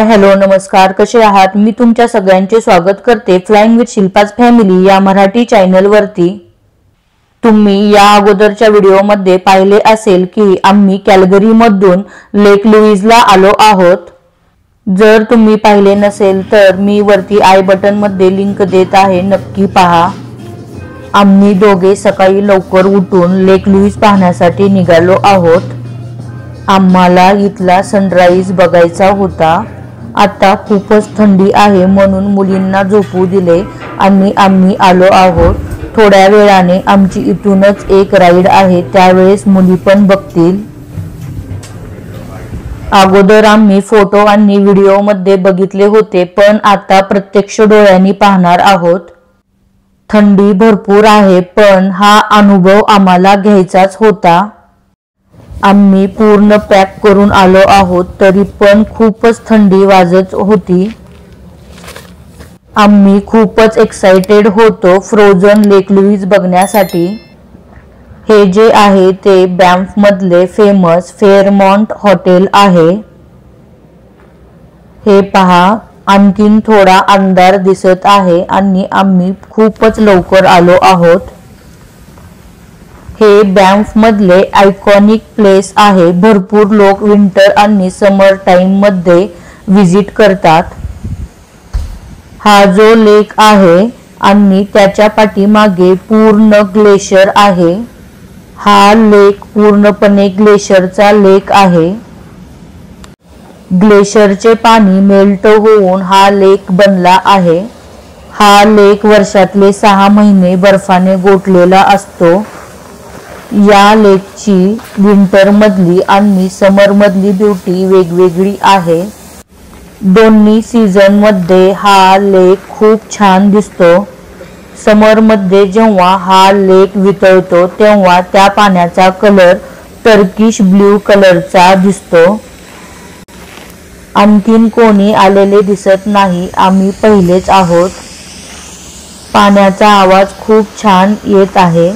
Hi hello नमस्कार, कसे आहात? मी तुमच्या सगळ्यांचे स्वागत करते फ्लाइंग विथ शिल्पाज फॅमिली या मराठी चॅनल वरती। तुम्ही या अगोदरच्या व्हिडिओमध्ये पाहिले असेल की आम्ही कॅल्गरी मधून लेक लुईसला आलो आहोत। जर तुम्ही पाहिले नसेल तर मी वरती आय बटन मध्ये लिंक देत आहे, नक्की पहा। आम्ही दोघे सकाळी लवकर उठून लेक लुईस पाहण्यासाठी निघालो आहोत। आम्हाला इथला सनराइज बघायचा होता। आता खूपच थंडी आहे म्हणून मुलींना झोपू दिले आणि आम्ही आलो आहोत। थोड्या वेळाने आमची इथूनच एक राईड आहे, त्यावेळेस मुली पण बघतील। अगोदर आम्ही फोटो आणि व्हिडिओ मध्ये बघितले होते, पण आता प्रत्यक्ष डोळ्यांनी पाहणार आहोत। थंडी भरपूर आहे, पण हा अनुभव आम्हाला घ्यायचाच होता। आम्ही पूर्ण पॅक करून आलो आहोत, तरी पण खूपच थंडी वाजत होती। आम्ही खूपच एक्साइटेड होतो फ्रोझन लेक लुईस बघण्यासाठी। हे जे आहे ते बॅम्फ मधले फेमस फेअरमॉन्ट हॉटेल आहे। हे पहा, आणखीन थोडा अंधार दिसत आहे आणि आम्ही खूपच लवकर आलो आहोत। हे बॅम्फ मधले आयकॉनिक प्लेस आहे। भरपूर लोक विंटर आणि समर टाइम मध्ये विजिट करतात। हा जो लेक आहे आणि त्याच्या पाठीमागे पूर्ण ग्लेशियर आहे। हा लेक पूर्णपणे ग्लेशियरचा लेक आहे। ग्लेशियरचे पाणी मेल्ट होऊन हा लेक बनला आहे। हा लेक वर्षातले 6 महिने बर्फाने गोठलेला असतो। या लेकची विंटर मधली आणि समर मधली ब्युटी वेगवेगळी आहे। दोन्ही सीझन मध्ये हा लेक खूप छान दिसतो। समर मध्ये जेव्हा हा लेक वितळतो तेव्हा त्या पाण्याचा कलर टर्किश ब्ल्यू कलरचा दिसतो। आणखीन कोणी आलेले दिसत नाही, आम्ही पहिलेच आहोत। पाण्याचा आवाज खूप छान येत आहे।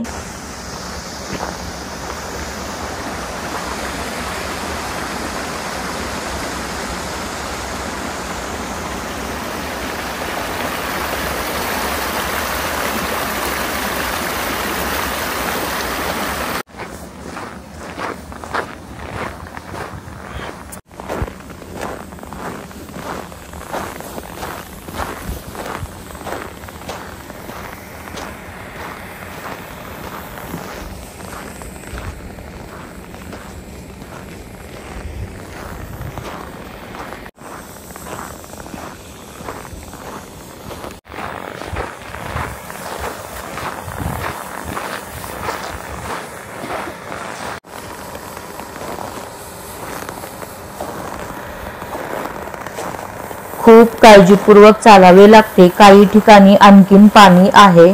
खूप काळजीपूर्वक चालावे लागते, काही ठिकाणी आणखीन पाणी आहे।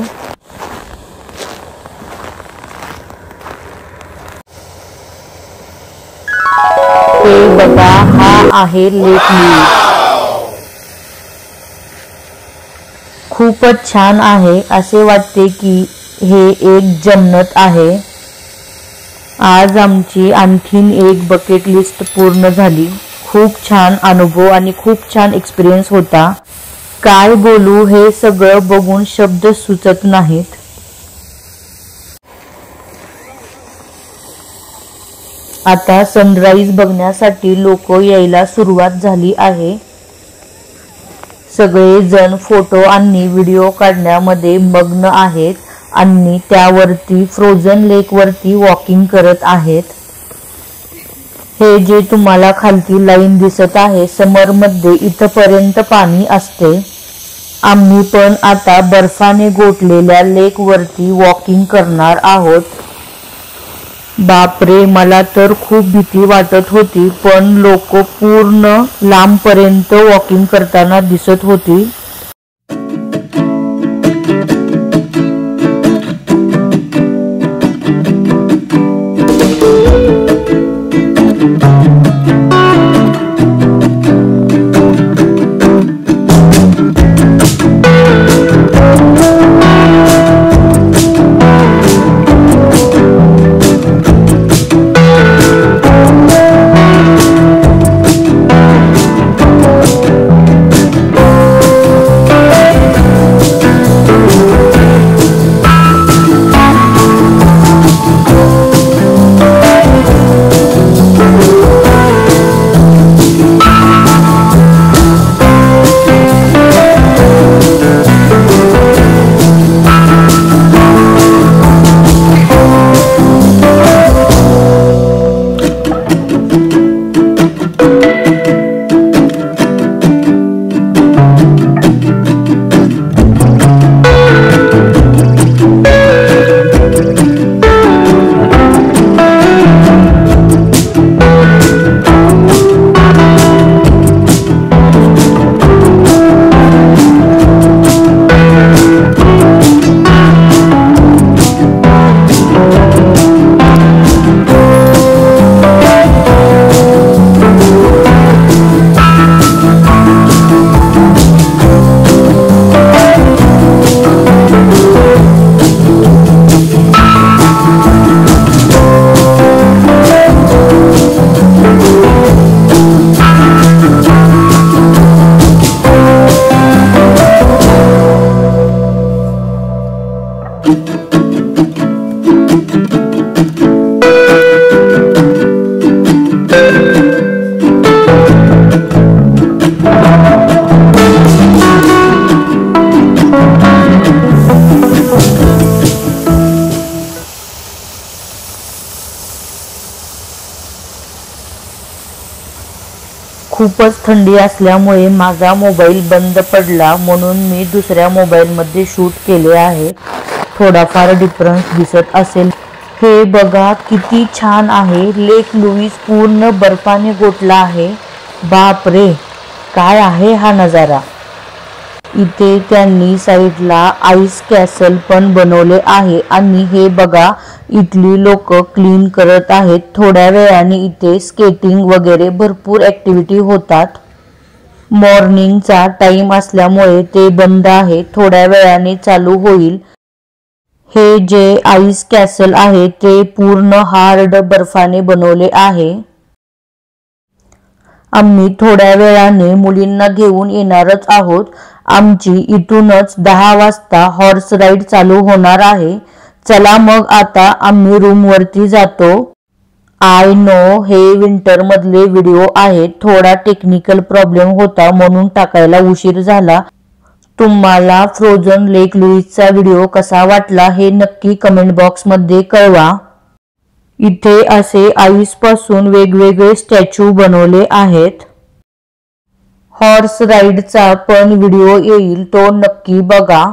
हे बघा, हा आहे लेक लुईस। खूपच छान आहे, असे वाटते की हे एक जन्नत आहे। आज आमची आणखीन एक बकेट लिस्ट पूर्ण झाली। खूप छान अनुभव आणि खूप छान एक्सपिरियन्स होता। काय बोलू, हे सगळं बघून शब्द सुचत नाहीत। आता सनराइज बघण्यासाठी लोक यायला सुरुवात झाली आहे। सगळे जण फोटो आणि व्हिडिओ काढण्यामध्ये मग्न आहेत आणि त्यावरती फ्रोझन लेक वरती वॉकिंग करत आहेत। हे जे तुम्हाला खालती लाईन दिसत आहे, समर मध्ये इथपर्यंत पाणी असते। आम्ही पण आता बर्फाने गोठलेल्या लेक वरती वॉकिंग करणार आहोत। बापरे, मला तर खूप भीती वाटत होती, पण लोक पूर्ण लांबपर्यंत वॉकिंग करताना दिसत होती। खूपच थंडी असल्यामुळे माझा मोबाईल बंद पडला, म्हणून मी दुसऱ्या मोबाईलमध्ये शूट केले आहे. थोडाफार डिफरन्स दिसत असेल. हे बघा किती छान आहे. लेक लुईस पूर्ण बर्फाने गोठला आहे. बाप रे, काय आहे हा नजारा. इथे त्यांनी साईडला आईस कॅसल पण बनवले आहे आणि हे बघा इथली लोक क्लीन करत आहेत. थोड्या वेळाने इथे स्केटिंग वगैरे भरपूर ऍक्टिव्हिटी होतात. मॉर्निंगचा टाइम असल्यामुळे ते बंद आहे. थोड्या वेळाने चालू होईल. हे जे आईस कॅसल आहे ते पूर्ण हार्ड बर्फाने बनवले आहे. आम्ही थोड्या वेळाने मुलींना घेऊन येणारच आहोत. आमची इथूनच 10 वाजता हॉर्स राईड चालू होणार आहे. चला मग आता आम्ही रूमवरती जातो. आय नो हे विंटर मधले व्हिडिओ आहेत. थोडा टेक्निकल प्रॉब्लेम होता म्हणून टाकायला उशीर झाला. तुम्हाला फ्रोझन लेक लुईसचा व्हिडिओ कसा वाटला हे नक्की कमेंट बॉक्स मध्ये कळवा. इथे असे आईस पासून वेगवेगळे स्टॅच्यू बनवले आहेत. हॉर्स राईडचा पण व्हिडिओ येईल, तो नक्की बघा.